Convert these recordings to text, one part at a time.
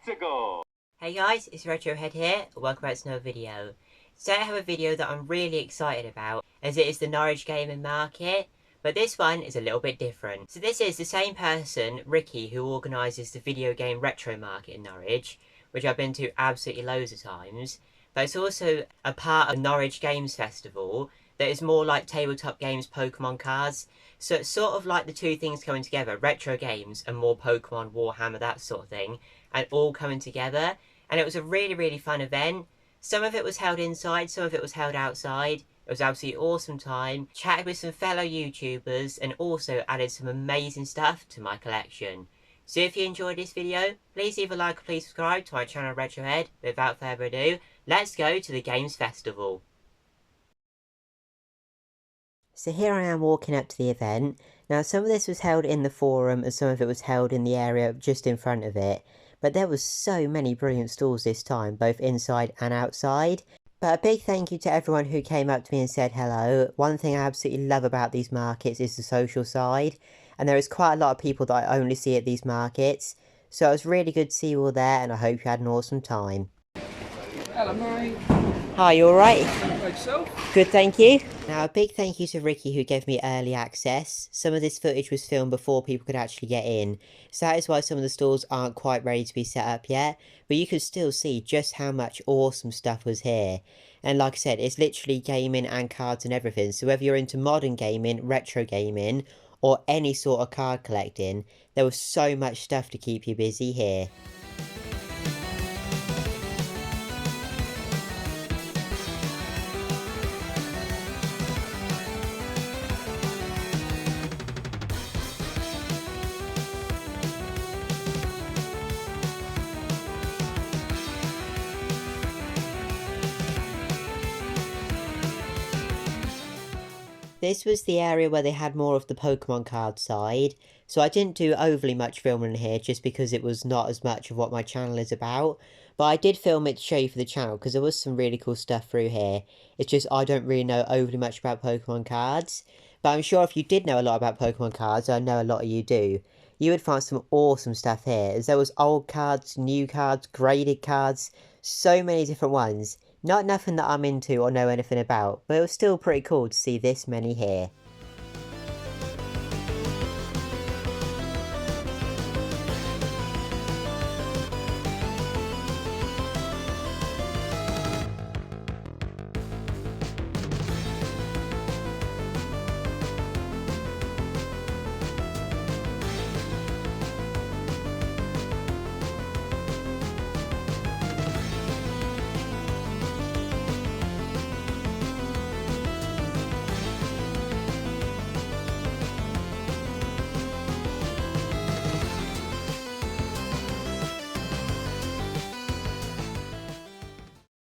go! Hey guys, it's Retrohead here, and welcome back to another video. Today I have a video that I'm really excited about, as it is the Norwich Gaming Market, but this one is a little bit different. So this is the same person, Ricky, who organises the video game retro market in Norwich, which I've been to absolutely loads of times, but it's also a part of Norwich Games Festival that is more like tabletop games, Pokemon cards. So it's sort of like the two things coming together, retro games and more Pokemon, Warhammer, that sort of thing, and all coming together. And it was a really fun event. Some of it was held inside, some of it was held outside. It was absolutely awesome time. Chatted with some fellow YouTubers and also added some amazing stuff to my collection. So if you enjoyed this video, please leave a like or please subscribe to my channel Retrohead. Without further ado, let's go to the Games Festival. So here I am walking up to the event. Now some of this was held in the forum and some of it was held in the area just in front of it. But there was so many brilliant stalls this time, both inside and outside. But a big thank you to everyone who came up to me and said hello. One thing I absolutely love about these markets is the social side. And there is quite a lot of people that I only see at these markets. So it was really good to see you all there and I hope you had an awesome time. Hello, mate. Hi, you alright? Yourself? Good, thank you. Now, a big thank you to Ricky who gave me early access. Some of this footage was filmed before people could actually get in, so that is why some of the stalls aren't quite ready to be set up yet, but you could still see just how much awesome stuff was here. And like I said, it's literally gaming and cards and everything, so whether you're into modern gaming, retro gaming, or any sort of card collecting, there was so much stuff to keep you busy here. This was the area where they had more of the Pokemon card side, so I didn't do overly much filming in here just because it was not as much of what my channel is about, but I did film it to show you for the channel because there was some really cool stuff through here. It's just I don't really know overly much about Pokemon cards, but I'm sure if you did know a lot about Pokemon cards, I know a lot of you do, you would find some awesome stuff here, as there was old cards, new cards, graded cards, so many different ones. Not nothing that I'm into or know anything about, but it was still pretty cool to see this many here.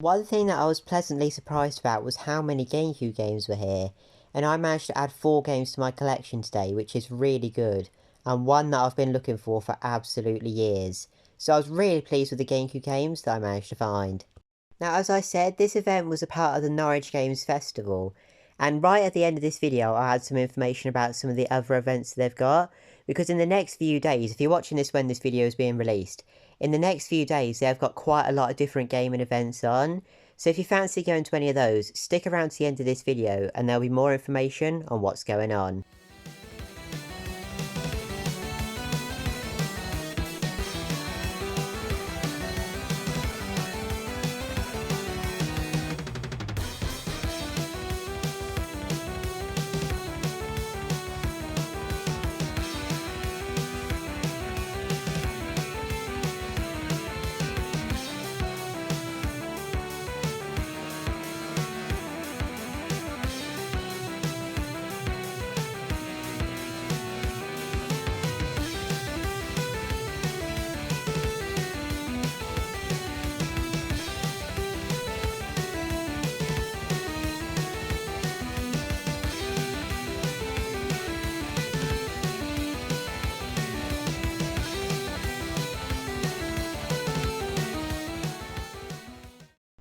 One thing that I was pleasantly surprised about was how many Gamecube games were here, and I managed to add 4 games to my collection today, which is really good, and one that I've been looking for absolutely years. So I was really pleased with the Gamecube games that I managed to find. Now as I said, this event was a part of the Norwich Games Festival, and right at the end of this video I had some information about some of the other events that they've got, because in the next few days, if you're watching this when this video is being released, in the next few days they've got quite a lot of different gaming events on, so if you fancy going to any of those, stick around to the end of this video and there'll be more information on what's going on.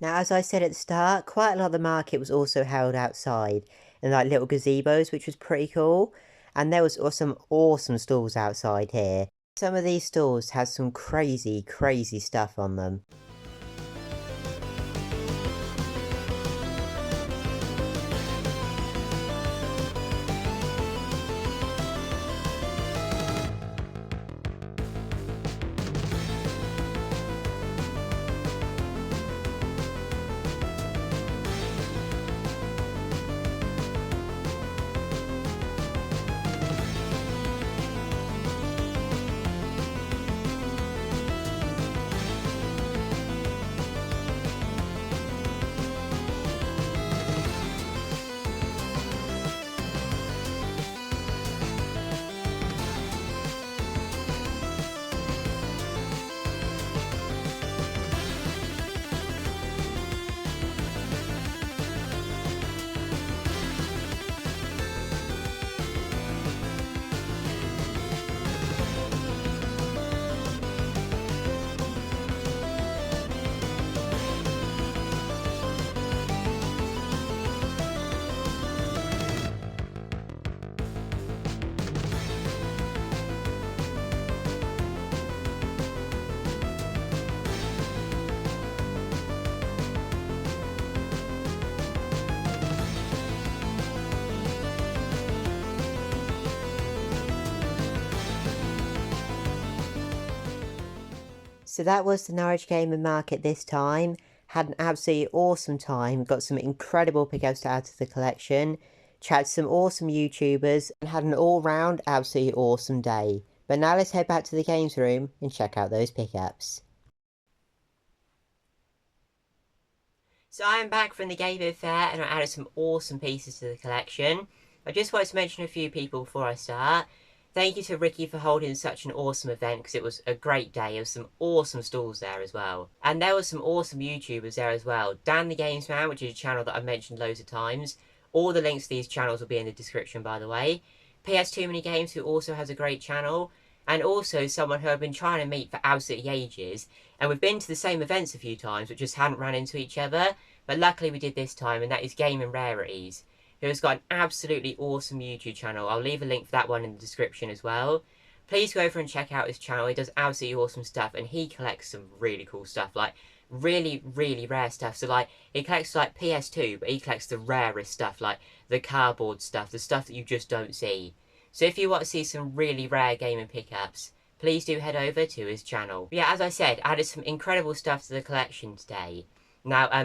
Now, as I said at the start, quite a lot of the market was also held outside, in like little gazebos, which was pretty cool. And there was some awesome stalls outside here. Some of these stores have some crazy stuff on them. So that was the Norwich Gaming Market this time. Had an absolutely awesome time. Got some incredible pickups to add to the collection. Chatted to some awesome YouTubers. And had an all-round absolutely awesome day. But now let's head back to the games room and check out those pickups. So I am back from the gaming fair and I added some awesome pieces to the collection. I just wanted to mention a few people before I start. Thank you to Ricky for holding such an awesome event because it was a great day. There was some awesome stalls there as well. And there was some awesome YouTubers there as well. Dan the Games Man, which is a channel that I've mentioned loads of times. All the links to these channels will be in the description, by the way. PS Too Many Games, who also has a great channel. And also someone who I've been trying to meet for absolutely ages. And we've been to the same events a few times, but just hadn't run into each other. But luckily we did this time, and that is Game and Rarities, who has got an absolutely awesome YouTube channel. I'll leave a link for that one in the description as well. Please go over and check out his channel. He does absolutely awesome stuff, and he collects some really cool stuff, like really rare stuff. So like, he collects like PS2, but he collects the rarest stuff, like the cardboard stuff, the stuff that you just don't see. So if you want to see some really rare gaming pickups, please do head over to his channel. But yeah, as I said, added some incredible stuff to the collection today. Now, I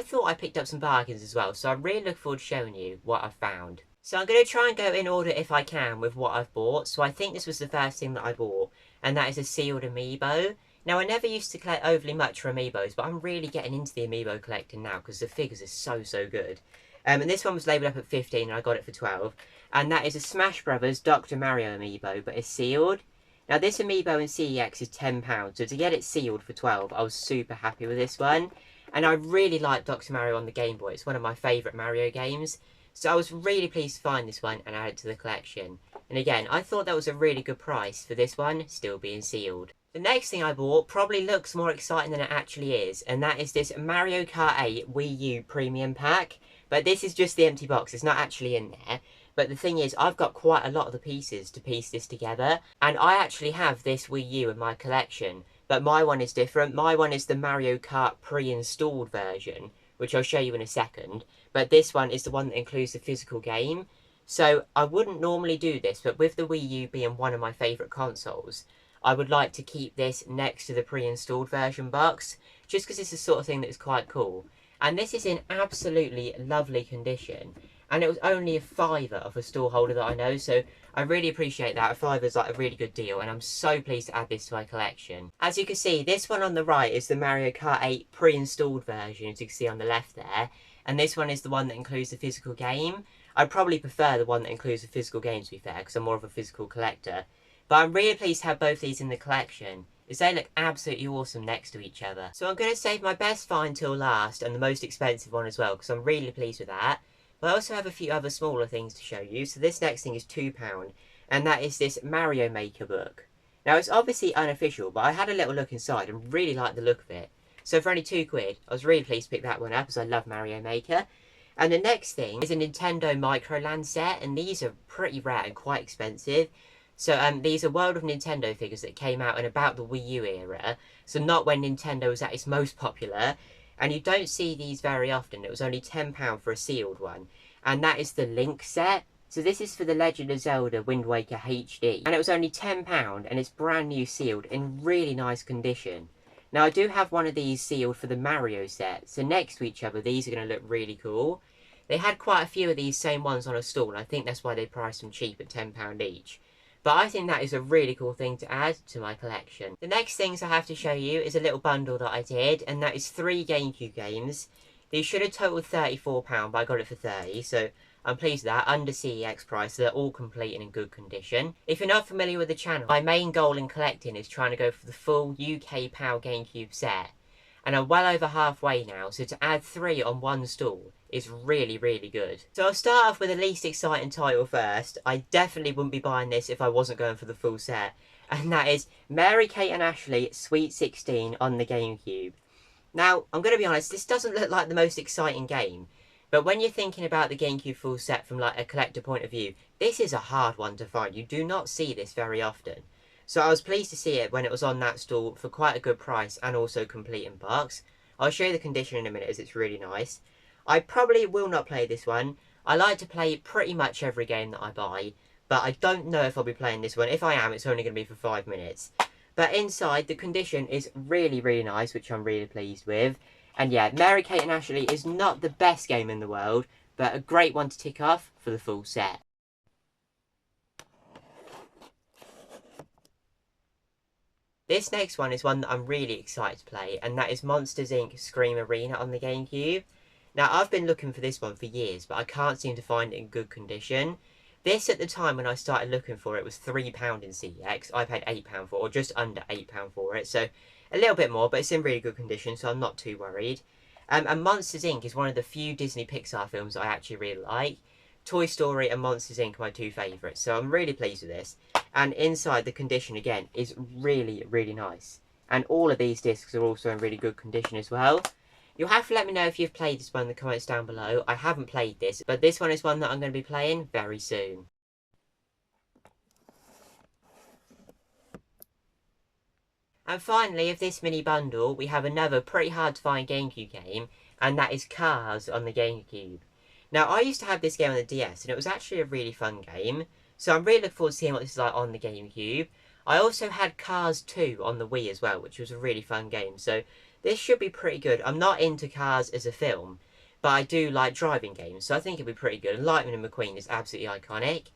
thought I picked up some bargains as well, so I really look forward to showing you what I've found. So I'm going to try and go in order if I can with what I've bought. So I think this was the first thing that I bought, and that is a sealed amiibo. Now, I never used to collect overly much for amiibos, but I'm really getting into the amiibo collecting now because the figures are so good. And this one was labelled up at 15 and I got it for 12. And that is a Smash Brothers Dr. Mario amiibo, but it's sealed. Now this amiibo in CEX is £10, so to get it sealed for 12, I was super happy with this one. And I really like Dr. Mario on the Game Boy. It's one of my favourite Mario games. So I was really pleased to find this one and add it to the collection. And again, I thought that was a really good price for this one still being sealed. The next thing I bought probably looks more exciting than it actually is, and that is this Mario Kart 8 Wii U Premium Pack. But this is just the empty box, it's not actually in there. But the thing is, I've got quite a lot of the pieces to piece this together. And I actually have this Wii U in my collection. But my one is different. My one is the Mario Kart pre-installed version, which I'll show you in a second. But this one is the one that includes the physical game. So I wouldn't normally do this, but with the Wii U being one of my favourite consoles, I would like to keep this next to the pre-installed version box, just because it's the sort of thing that is quite cool. And this is in absolutely lovely condition. And it was only a £5 of a store holder that I know, so I really appreciate that. A £5 is like a really good deal, and I'm so pleased to add this to my collection. As you can see, this one on the right is the Mario Kart 8 pre-installed version, as you can see on the left there. And this one is the one that includes the physical game. I probably prefer the one that includes the physical game, to be fair, because I'm more of a physical collector. But I'm really pleased to have both these in the collection, as they look absolutely awesome next to each other. So I'm going to save my best find till last, and the most expensive one as well, because I'm really pleased with that. But I also have a few other smaller things to show you. So this next thing is £2, and that is this Mario Maker book. Now it's obviously unofficial, but I had a little look inside and really liked the look of it. So for only £2, I was really pleased to pick that one up, as I love Mario Maker. And the next thing is a Nintendo Microland set, and these are pretty rare and quite expensive. So these are World of Nintendo figures that came out in about the Wii U era, so not when Nintendo was at its most popular, and you don't see these very often. It was only £10 for a sealed one, and that is the Link set. So this is for The Legend of Zelda Wind Waker HD, and it was only £10, and it's brand new sealed in really nice condition. Now I do have one of these sealed for the Mario set, so next to each other these are going to look really cool. They had quite a few of these same ones on a stall, and I think that's why they priced them cheap at £10 each. But I think that is a really cool thing to add to my collection. The next things I have to show you is a little bundle that I did, and that is 3 Gamecube games. These should have totaled £34, but I got it for 30, so I'm pleased with that, under CEX price, so they're all complete and in good condition. If you're not familiar with the channel, my main goal in collecting is trying to go for the full UK PAL Gamecube set. And I'm well over halfway now, so to add 3 on one stall is really, really good. So I'll start off with the least exciting title first. I definitely wouldn't be buying this if I wasn't going for the full set. And that is Mary-Kate and Ashley Sweet 16 on the Gamecube. Now, I'm going to be honest, this doesn't look like the most exciting game. But when you're thinking about the Gamecube full set from like a collector point of view, this is a hard one to find. You do not see this very often. So I was pleased to see it when it was on that stall for quite a good price and also complete in box. I'll show you the condition in a minute as it's really nice. I probably will not play this one. I like to play pretty much every game that I buy, but I don't know if I'll be playing this one. If I am, it's only going to be for 5 minutes. But inside, the condition is really, really nice, which I'm really pleased with. And yeah, Mary-Kate and Ashley is not the best game in the world, but a great one to tick off for the full set. This next one is one that I'm really excited to play, and that is Monsters Inc. Scream Arena on the Gamecube. Now, I've been looking for this one for years, but I can't seem to find it in good condition. This, at the time when I started looking for it, was £3 in CEX. I paid £8 for it, or just under £8 for it, so a little bit more, but it's in really good condition, so I'm not too worried. And Monsters Inc. is one of the few Disney Pixar films that I actually really like. Toy Story and Monsters Inc. are my 2 favourites, so I'm really pleased with this. And inside, the condition, again, is really, really nice. And all of these discs are also in really good condition as well. You'll have to let me know if you've played this one in the comments down below. I haven't played this, but this one is one that I'm going to be playing very soon. And finally, of this mini bundle, we have another pretty hard to find Gamecube game, and that is Cars on the Gamecube. Now, I used to have this game on the DS, and it was actually a really fun game, so I'm really looking forward to seeing what this is like on the Gamecube. I also had Cars 2 on the Wii as well, which was a really fun game, so this should be pretty good. I'm not into Cars as a film, but I do like driving games, so I think it'll be pretty good. And Lightning McQueen is absolutely iconic.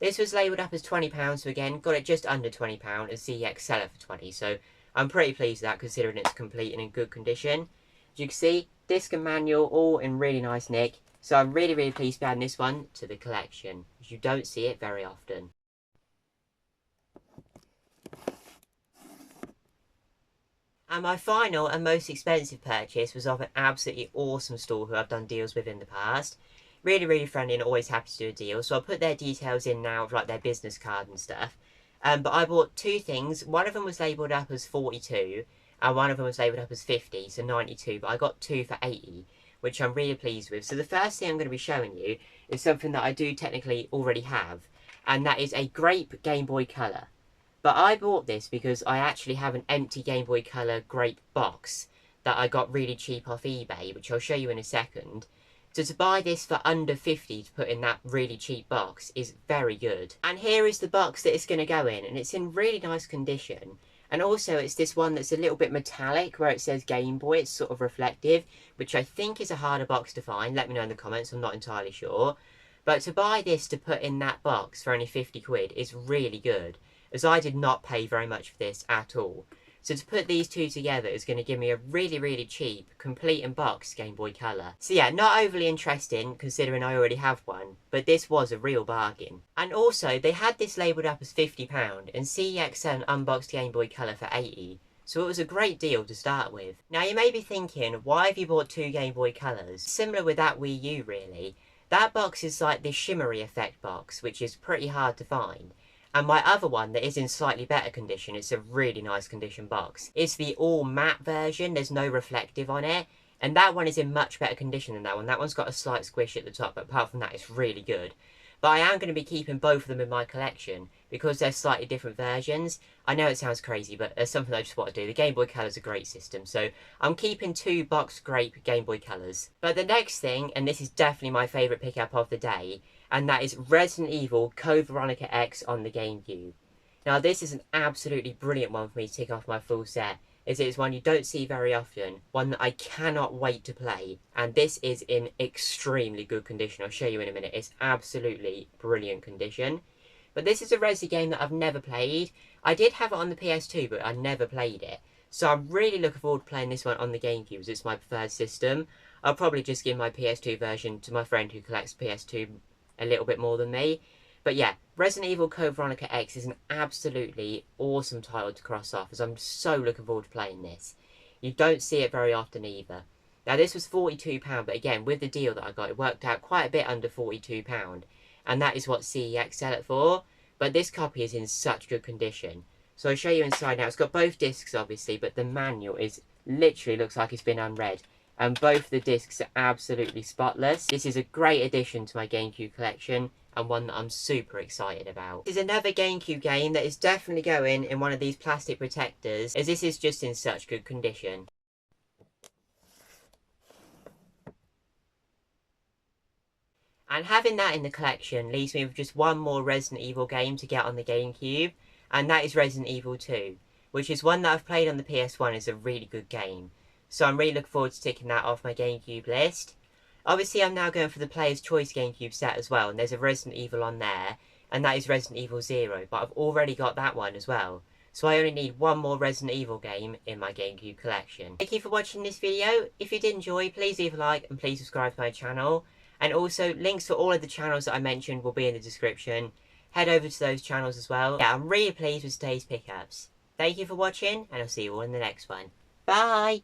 This was labelled up as £20, so again, got it just under £20, and CEX sell it for 20, so I'm pretty pleased with that, considering it's complete and in good condition. As you can see, disc and manual, all in really nice nick, so I'm really, really pleased to add this one to the collection, as you don't see it very often. And my final and most expensive purchase was of an absolutely awesome store who I've done deals with in the past. Really, really friendly and always happy to do a deal. So I'll put their details in now, like their business card and stuff. But I bought 2 things. One of them was labelled up as 42, and one of them was labelled up as 50, so 92. But I got 2 for 80, which I'm really pleased with. So the first thing I'm going to be showing you is something that I do technically already have, and that is a grape Game Boy Color. But I bought this because I actually have an empty Game Boy Color grape box that I got really cheap off eBay, which I'll show you in a second. So to buy this for under 50 to put in that really cheap box is very good. And here is the box that it's going to go in, and it's in really nice condition. And also it's this one that's a little bit metallic where it says Game Boy, it's sort of reflective, which I think is a harder box to find. Let me know in the comments, I'm not entirely sure. But to buy this to put in that box for only 50 quid is really good, as I did not pay very much for this at all. So to put these two together is going to give me a really, really cheap, complete and boxed Game Boy Color. So yeah, not overly interesting considering I already have one, but this was a real bargain. And also, they had this labelled up as £50 and CEX sell an unboxed Game Boy Color for 80. So it was a great deal to start with. Now you may be thinking, why have you bought 2 Game Boy Colors? Similar with that Wii U really. That box is like this shimmery effect box, which is pretty hard to find. And my other one that is in slightly better condition, it's a really nice condition box. It's the all matte version, there's no reflective on it. And that one is in much better condition than that one. That one's got a slight squish at the top, but apart from that, it's really good. But I am going to be keeping both of them in my collection because they're slightly different versions. I know it sounds crazy, but there's something I just want to do. The Game Boy Color is a great system, so I'm keeping 2 box grape Game Boy Colors. But the next thing, and this is definitely my favourite pickup of the day, and that is Resident Evil Code Veronica X on the Gamecube. Now this is an absolutely brilliant one for me to tick off my full set, as it is one you don't see very often, one that I cannot wait to play, and this is in extremely good condition. I'll show you in a minute. It's absolutely brilliant condition. But this is a Resi game that I've never played. I did have it on the PS2, but I never played it. So I'm really looking forward to playing this one on the GameCube, as it's my preferred system. I'll probably just give my PS2 version to my friend who collects PS2 a little bit more than me. But yeah, Resident Evil Code Veronica X is an absolutely awesome title to cross off, as I'm so looking forward to playing this. You don't see it very often either. Now this was £42, but again, with the deal that I got, it worked out quite a bit under £42. And that is what CEX sell it for. But this copy is in such good condition. So I'll show you inside now. It's got both discs obviously, but the manual is literally looks like it's been unread. And both the discs are absolutely spotless. This is a great addition to my GameCube collection, and one that I'm super excited about. This is another GameCube game that is definitely going in one of these plastic protectors, as this is just in such good condition. And having that in the collection leaves me with just one more Resident Evil game to get on the GameCube, and that is Resident Evil 2, which is one that I've played on the PS1. Is a really good game. So I'm really looking forward to ticking that off my GameCube list. Obviously, I'm now going for the Player's Choice GameCube set as well, and there's a Resident Evil on there, and that is Resident Evil 0, but I've already got that one as well. So I only need one more Resident Evil game in my GameCube collection. Thank you for watching this video. If you did enjoy, please leave a like and please subscribe to my channel. And also, links for all of the channels that I mentioned will be in the description. Head over to those channels as well. Yeah, I'm really pleased with today's pickups. Thank you for watching, and I'll see you all in the next one. Bye!